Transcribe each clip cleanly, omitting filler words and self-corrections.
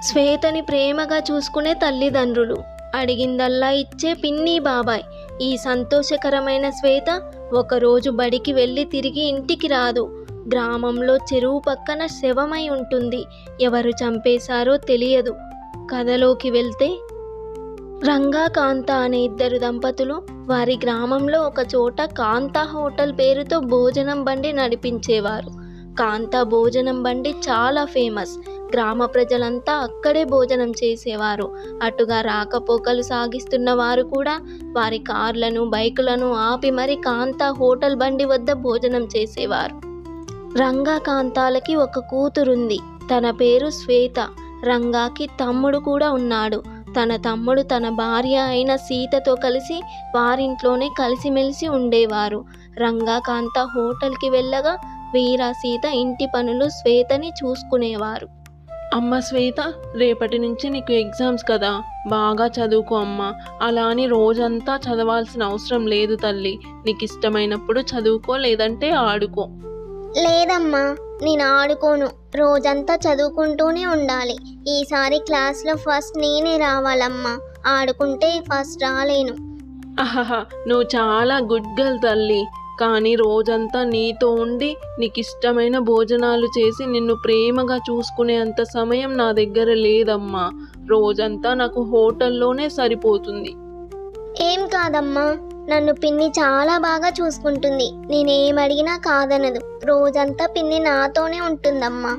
శ్వేతని ప్రేమగా చూసుకునే తల్లిదండ్రులు, అడిగిందల్లా ఇచ్చే పిన్ని బాబాయ్. ఈ సంతోషకరమైన శ్వేత ఒకరోజు బడికి వెళ్ళి తిరిగి ఇంటికి రాదు. గ్రామంలో చెరువు పక్కన శవమై ఉంటుంది. ఎవరు చంపేశారో తెలియదు. కథలోకి వెళ్తే, రంగా కాంత అనే ఇద్దరు దంపతులు వారి గ్రామంలో ఒక చోట కాంతా హోటల్ పేరుతో భోజనం బండి నడిపించేవారు. కాంతా భోజనం బండి చాలా ఫేమస్. గ్రామ ప్రజలంతా అక్కడే భోజనం చేసేవారు. అటుగా రాకపోకలు సాగిస్తున్న వారు కూడా వారి కార్లను, బైకులను ఆపి మరి కాంతా హోటల్ బండి వద్ద భోజనం చేసేవారు. రంగా కాంతాలకి ఒక కూతురుంది. తన పేరు శ్వేత. రంగాకి తమ్ముడు కూడా ఉన్నాడు. తన తమ్ముడు తన భార్య అయిన సీతతో కలిసి వారింట్లోనే కలిసిమెలిసి ఉండేవారు. రంగా కాంత హోటల్కి వెళ్ళగా వీర, సీత ఇంటి పనులు శ్వేతని చూసుకునేవారు. అమ్మ శ్వేత, రేపటి నుంచి నీకు ఎగ్జామ్స్ కదా, బాగా చదువుకో అమ్మ. అలా అని రోజంతా చదవాల్సిన అవసరం లేదు తల్లి. నీకు ఇష్టమైనప్పుడు చదువుకో, లేదంటే ఆడుకో. లేదమ్మా, నేను ఆడుకోను. రోజంతా చదువుకుంటూనే ఉండాలి. ఈసారి క్లాస్లో ఫస్ట్ నేనే రావాలమ్మా. ఆడుకుంటే ఫస్ట్ రాలేను. ఆహాహా, నువ్వు చాలా గుడ్ గర్ల్ తల్లి. కానీ రోజంతా నీతో ఉండి నీకు ఇష్టమైన భోజనాలు చేసి నిన్ను ప్రేమగా చూసుకునే అంత సమయం నా దగ్గర లేదమ్మా. రోజంతా నాకు హోటల్లోనే సరిపోతుంది. ఏం కాదమ్మా, నన్ను పిన్ని చాలా బాగా చూసుకుంటుంది. నేనేం అడిగినా కాదనదు. రోజంతా పిన్ని నాతోనే ఉంటుందమ్మా.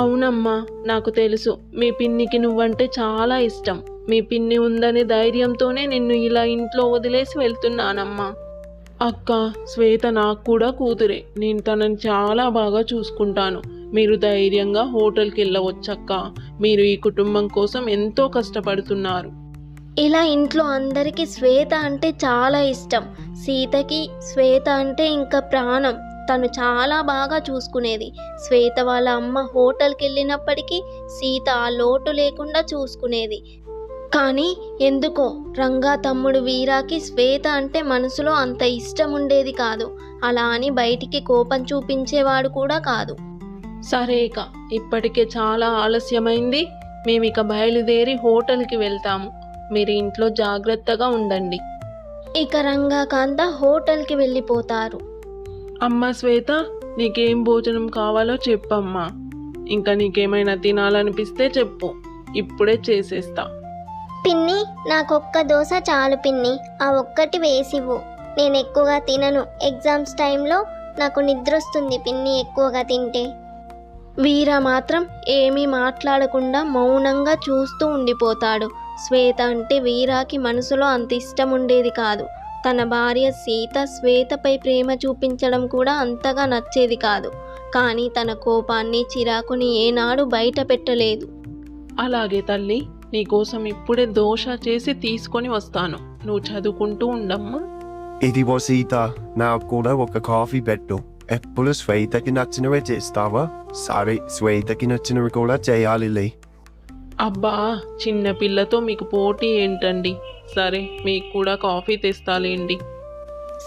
అవునమ్మా, నాకు తెలుసు. మీ పిన్నికి నువ్వంటే చాలా ఇష్టం. మీ పిన్ని ఉందనే ధైర్యంతోనే నిన్ను ఇలా ఇంట్లో వదిలేసి వెళ్తున్నానమ్మా. అక్క, శ్వేత నాకు కూడా కూతురే. నేను తనని చాలా బాగా చూసుకుంటాను. మీరు ధైర్యంగా హోటల్కి వెళ్ళవచ్చక్క. మీరు ఈ కుటుంబం కోసం ఎంతో కష్టపడుతున్నారు. ఇలా ఇంట్లో అందరికీ శ్వేత అంటే చాలా ఇష్టం. సీతకి శ్వేత అంటే ఇంకా ప్రాణం. తను చాలా బాగా చూసుకునేది. శ్వేత వాళ్ళ అమ్మ హోటల్కి వెళ్ళినప్పటికీ సీత ఆ లోటు లేకుండా చూసుకునేది. కానీ ఎందుకో రంగా తమ్ముడు వీరాకి శ్వేత అంటే మనసులో అంత ఇష్టం ఉండేది కాదు. అలా అని బయటికి కోపం చూపించేవాడు కూడా కాదు. సరేక, ఇప్పటికే చాలా ఆలస్యమైంది. మేమిక బయలుదేరి హోటల్కి వెళ్తాము. మీరు ఇంట్లో జాగ్రత్తగా ఉండండి. ఇక రంగా కాంత హోటల్కి వెళ్ళిపోతారు. అమ్మ శ్వేత, నీకేం భోజనం కావాలో చెప్పమ్మా. ఇంకా నీకేమైనా తినాలనిపిస్తే చెప్పు, ఇప్పుడే చేసేస్తా. పిన్ని, నాకొక్క దోశ చాలు పిన్ని. ఆ ఒక్కటి వేసివ్వు. నేను ఎక్కువగా తినను. ఎగ్జామ్స్ టైంలో నాకు నిద్ర వస్తుంది పిన్ని ఎక్కువగా తింటే. వీర మాత్రం ఏమీ మాట్లాడకుండా మౌనంగా చూస్తూ ఉండిపోతాడు. శ్వేత అంటే వీరాకి మనసులో అంత ఇష్టం ఉండేది కాదు. తన భార్య సీత శ్వేతపై ప్రేమ చూపించడం కూడా అంతగా నచ్చేది కాదు. కానీ తన కోపాన్ని, చిరాకుని ఏనాడు బయట పెట్టలేదు. అలాగే తల్లి, నీకోసం ఇప్పుడే దోశ చేసి తీసుకొని వస్తాను. నువ్వు చదువుకుంటూ ఉండమ్మా. ఇదిగో సీత, నాకు కూడా ఒక కాఫీ పెట్టు. ఎప్పుడు శ్వేతకి నచ్చినవే చేస్తావా? సరే, శ్వేతకి నచ్చినవి కూడా చేయాలిలే. అబ్బా, చిన్న పిల్లతో మీకు పోటీ ఏంటండి? సరే, మీకు కూడా కాఫీ తెస్తాలేండి.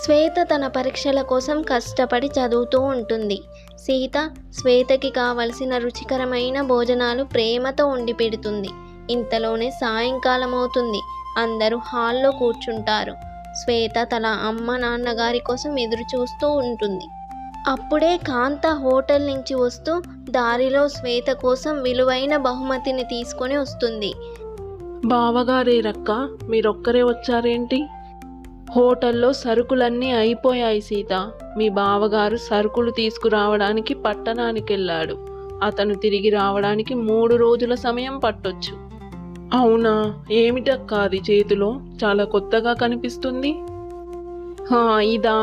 శ్వేత తన పరీక్షల కోసం కష్టపడి చదువుతూ ఉంటుంది. సీత శ్వేతకి కావలసిన రుచికరమైన భోజనాలు ప్రేమతో వండి పెడుతుంది. ఇంతలోనే సాయంకాలం అవుతుంది. అందరూ హాల్లో కూర్చుంటారు. శ్వేత తన అమ్మ నాన్నగారి కోసం ఎదురు చూస్తూ ఉంటుంది. అప్పుడే కాంత హోటల్ నుంచి వస్తూ దారిలో శ్వేత కోసం విలువైన బహుమతిని తీసుకొని వస్తుంది. బావగారేరక్క, మీరొక్కరే వచ్చారేంటి? హోటల్లో సరుకులన్నీ అయిపోయాయి సీత. మీ బావగారు సరుకులు తీసుకురావడానికి పట్టణానికి వెళ్ళాడు. అతను తిరిగి రావడానికి 3 రోజుల సమయం పట్టొచ్చు. అవునా? ఏమిటక్క అది చేతిలో? చాలా కొత్తగా కనిపిస్తుంది. ఇదా,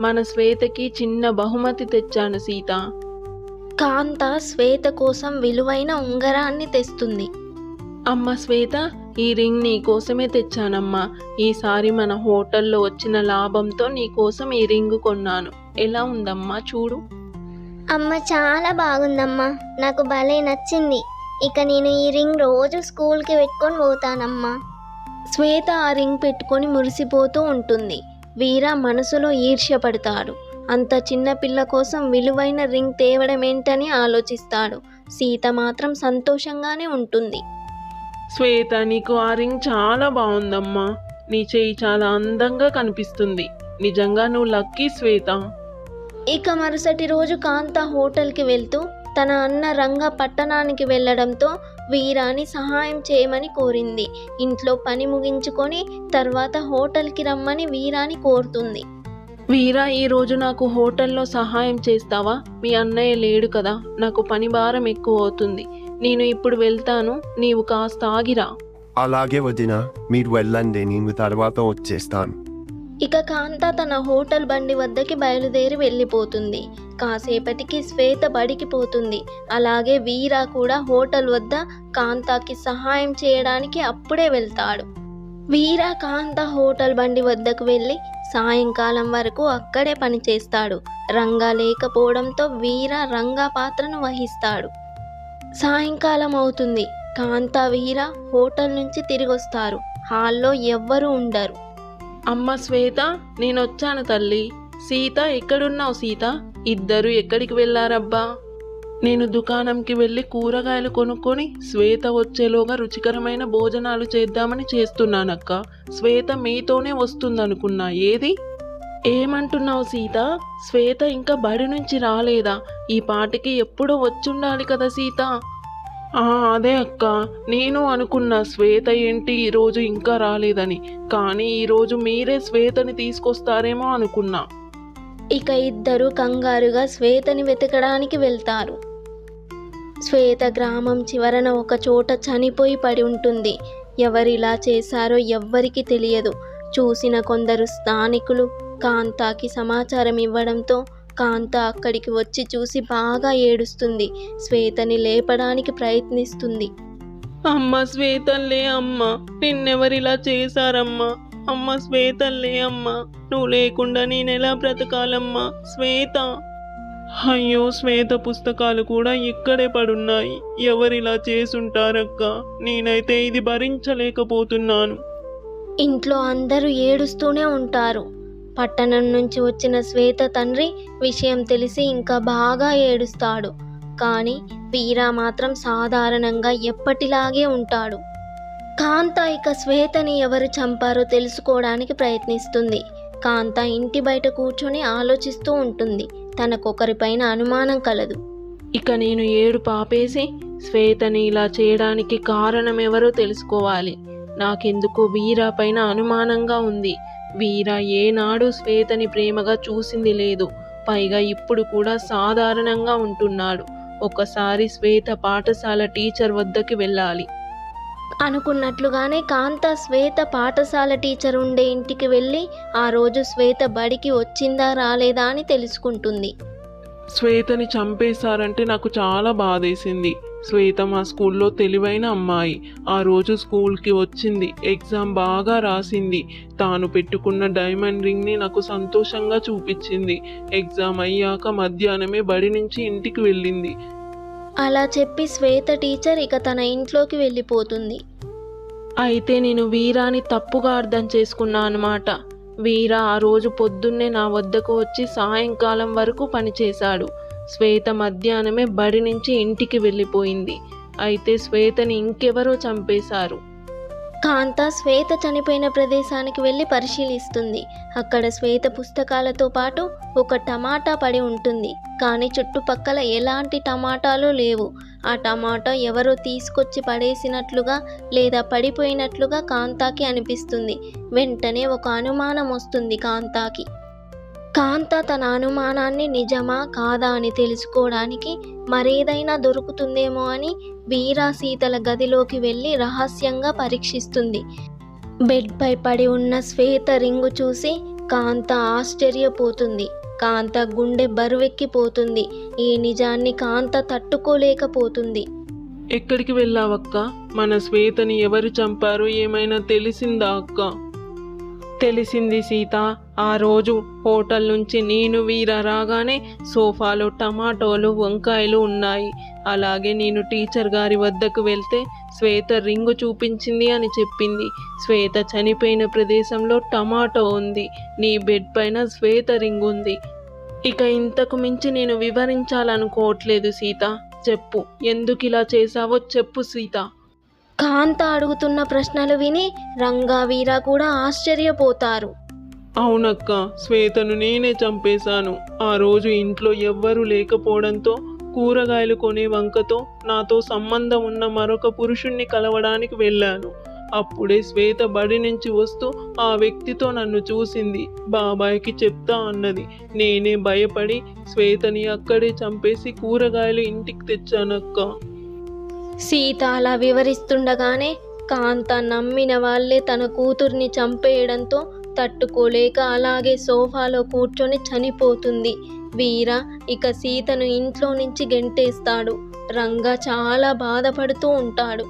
మన శ్వేతకి చిన్న బహుమతి తెచ్చాను సీత. కాంత శ్వేత కోసం విలువైన ఉంగరాన్ని తెస్తుంది. అమ్మ శ్వేత, ఈ రింగ్ నీకోసమే తెచ్చానమ్మా. ఈసారి మన హోటల్లో వచ్చిన లాభంతో నీకోసం ఈ రింగ్ కొన్నాను. ఎలా ఉందమ్మా? చూడు. అమ్మ, చాలా బాగుందమ్మా. నాకు భలే నచ్చింది. ఇక నేను ఈ రింగ్ రోజు స్కూల్కి పెట్టుకొని పోతానమ్మా. శ్వేత ఆ రింగ్ పెట్టుకొని మురిసిపోతూ ఉంటుంది. వీర మనసులో ఈర్ష్యపడతాడు. అంత చిన్న పిల్ల కోసం విలువైన రింగ్ తేవడం ఏంటని ఆలోచిస్తాడు. సీత మాత్రం సంతోషంగానే ఉంటుంది. శ్వేత, నీకు ఆ రింగ్ చాలా బాగుందమ్మా. నీ చేయి చాలా అందంగా కనిపిస్తుంది. నిజంగా నువ్వు లక్కీ శ్వేత. ఇక మరుసటి రోజు కాంత హోటల్కి వెళ్తూ తన అన్న రంగ పట్టణానికి వెళ్ళడంతో వీరాని సహాయం చేయమని కోరింది. ఇంట్లో పని ముగించుకొని తర్వాత హోటల్కి రమ్మని వీరాని కోరుతుంది. వీరా, ఈరోజు నాకు హోటల్లో సహాయం చేస్తావా? మీ అన్నయ్య లేడు కదా, నాకు పని భారం ఎక్కువ అవుతుంది. నేను ఇప్పుడు వెళ్తాను, నీవు కాస్త ఆగిరా. అలాగే వదిన, మీరు వెళ్ళండి, నేను తర్వాత వచ్చేస్తాను. ఇక కాంత తన హోటల్ బండి వద్దకి బయలుదేరి వెళ్ళిపోతుంది. కాసేపటికి శ్వేత బడికి పోతుంది. అలాగే వీరా కూడా హోటల్ వద్ద కాంతాకి సహాయం చేయడానికి అప్పుడే వెళ్తాడు. వీరా కాంత హోటల్ బండి వద్దకు వెళ్ళి సాయంకాలం వరకు అక్కడే పనిచేస్తాడు. రంగా లేకపోవడంతో వీరా రంగా పాత్రను వహిస్తాడు. సాయంకాలం అవుతుంది. కాంత వీరా హోటల్ నుంచి తిరిగొస్తారు. హాల్లో ఎవ్వరూ ఉండరు. అమ్మ శ్వేత, నేనొచ్చాను తల్లి. సీత, ఎక్కడున్నావు సీత? ఇద్దరు ఎక్కడికి వెళ్ళారబ్బా? నేను దుకాణంకి వెళ్ళి కూరగాయలు కొనుక్కొని శ్వేత వచ్చేలోగా రుచికరమైన భోజనాలు చేద్దామని చేస్తున్నానక్క. శ్వేత మీతోనే వస్తుందనుకున్నా. ఏది? ఏమంటున్నావు సీత? శ్వేత ఇంకా బడి నుంచి రాలేదా? ఈ పాటికి ఎప్పుడో వచ్చుండాలి కదా సీత. అదే అక్క, నేను అనుకున్నా శ్వేత ఏంటి ఈరోజు ఇంకా రాలేదని. కానీ ఈరోజు మీరే శ్వేతని తీసుకొస్తారేమో అనుకున్నా. ఇక ఇద్దరు కంగారుగా శ్వేతని వెతకడానికి వెళ్తారు. శ్వేత గ్రామం చివరన ఒక చోట చనిపోయి పడి ఉంటుంది. ఎవరిలా చేశారో ఎవ్వరికీ తెలియదు. చూసిన కొందరు స్థానికులు కాంతాకి సమాచారం ఇవ్వడంతో కాంత అక్కడికి వచ్చి చూసి బాగా ఏడుస్తుంది. శ్వేతని లేపడానికి ప్రయత్నిస్తుంది. అమ్మ శ్వేతల్లే అమ్మ, నిన్నెవరిలా చేశారమ్మా? అమ్మ శ్వేతల్లే అమ్మ, నువ్వు లేకుండా నేనెలా బ్రతకాలమ్మా? శ్వేత. అయ్యో, శ్వేత పుస్తకాలు కూడా ఇక్కడే పడున్నాయి. ఎవరిలా చేసుంటారక్క? నేనైతే ఇది భరించలేకపోతున్నాను. ఇంట్లో అందరూ ఏడుస్తూనే ఉంటారు. పట్టణం నుంచి వచ్చిన శ్వేత తండ్రి విషయం తెలిసి ఇంకా బాగా ఏడుస్తాడు. కానీ వీరా మాత్రం సాధారణంగా ఎప్పటిలాగే ఉంటాడు. కాంత ఇక శ్వేతని ఎవరు చంపారో తెలుసుకోవడానికి ప్రయత్నిస్తుంది. కాంత ఇంటి బయట కూర్చొని ఆలోచిస్తూ ఉంటుంది. తనకొకరిపైన అనుమానం కలదు. ఇక నేను ఏడు పాపేసి శ్వేతని ఇలా చేయడానికి కారణం ఎవరో తెలుసుకోవాలి. నాకెందుకు వీరా పైన అనుమానంగా ఉంది. వీరా ఏనాడు శ్వేతని ప్రేమగా చూసింది లేదు. పైగా ఇప్పుడు కూడా సాధారణంగా ఉంటున్నాడు. ఒకసారి శ్వేత పాఠశాల టీచర్ వద్దకి వెళ్ళాలి. అనుకున్నట్లుగానే కాంత శ్వేత పాఠశాల టీచర్ ఉండే ఇంటికి వెళ్ళి ఆ రోజు శ్వేత బడికి వచ్చిందా రాలేదా అని తెలుసుకుంటుంది. శ్వేతని చంపేశారంటే నాకు చాలా బాధేసింది. శ్వేత మా స్కూల్లో తెలివైన అమ్మాయి. ఆ రోజు స్కూల్కి వచ్చింది, ఎగ్జామ్ బాగా రాసింది. తాను పెట్టుకున్న డైమండ్ రింగ్ని నాకు సంతోషంగా చూపించింది. ఎగ్జామ్ అయ్యాక మధ్యాహ్నమే బడి నుంచి ఇంటికి వెళ్ళింది. అలా చెప్పి శ్వేత టీచర్ ఇక తన ఇంట్లోకి వెళ్ళిపోతుంది. అయితే నేను వీరాని తప్పుగా అర్థం చేసుకున్నా అన్నమాట. వీరా ఆ రోజు పొద్దున్నే నా వద్దకు వచ్చి సాయంకాలం వరకు పనిచేశాడు. శ్వేత మధ్యాహ్నమే బడి నుంచి ఇంటికి వెళ్ళిపోయింది. అయితే శ్వేతని ఇంకెవరో చంపేశారు. కాంత శ్వేత చనిపోయిన ప్రదేశానికి వెళ్ళి పరిశీలిస్తుంది. అక్కడ శ్వేత పుస్తకాలతో పాటు ఒక టమాటా పడి ఉంటుంది. కానీ చుట్టుపక్కల ఎలాంటి టమాటాలు లేవు. ఆ టమాటా ఎవరో తీసుకొచ్చి పడేసినట్లుగా లేదా పడిపోయినట్లుగా కాంతాకి అనిపిస్తుంది. వెంటనే ఒక అనుమానం వస్తుంది కాంతాకి. కాంత తన అనుమానాన్ని నిజమా కాదా అని తెలుసుకోవడానికి మరేదైనా దొరుకుతుందేమో అని వీరా సీతల గదిలోకి వెళ్ళి రహస్యంగా పరీక్షిస్తుంది. బెడ్పై పడి ఉన్న శ్వేత రింగు చూసి కాంత ఆశ్చర్యపోతుంది. కాంత గుండె బరువెక్కిపోతుంది. ఈ నిజాన్ని కాంత తట్టుకోలేకపోతుంది. ఎక్కడికి వెళ్ళావక్క? మన శ్వేతని ఎవరు చంపారో ఏమైనా తెలిసిందా అక్క? తెలిసింది సీత. ఆ రోజు హోటల్ నుంచి నేను వీరా రాగానే సోఫాలో టమాటోలు వంకాయలు ఉన్నాయి. అలాగే నేను టీచర్ గారి వద్దకు వెళ్తే శ్వేత రింగు చూపించింది అని చెప్పింది. శ్వేత చనిపోయిన ప్రదేశంలో టమాటో ఉంది. నీ బెడ్ పైన శ్వేత రింగు ఉంది. ఇక ఇంతకు మించి నేను వివరించాలనుకోవట్లేదు సీత. చెప్పు, ఎందుకు ఇలా చేశావో చెప్పు సీత. కాంత అడుగుతున్న ప్రశ్నలు విని రంగా వీర కూడా ఆశ్చర్యపోతారు. అవునక్క, శ్వేతను నేనే చంపేశాను. ఆ రోజు ఇంట్లో ఎవ్వరూ లేకపోవడంతో కూరగాయలు కొనే వంకతో నాతో సంబంధం ఉన్న మరొక పురుషుణ్ణి కలవడానికి వెళ్ళాను. అప్పుడే శ్వేత బడి నుంచి వస్తూ ఆ వ్యక్తితో నన్ను చూసింది. బాబాయ్కి చెప్తా అన్నది. నేనే భయపడి శ్వేతని అక్కడే చంపేసి కూరగాయలు ఇంటికి తెచ్చానక్క. సీత అలా వివరిస్తుండగానే కాంత నమ్మిన వాళ్ళే తన కూతుర్ని చంపేయడంతో తట్టుకోలేక అలాగే సోఫాలో కూర్చొని చనిపోతుంది. వీర ఇక సీతను ఇంట్లో నుంచి గెంటేస్తాడు. రంగా చాలా బాధపడుతూ ఉంటాడు.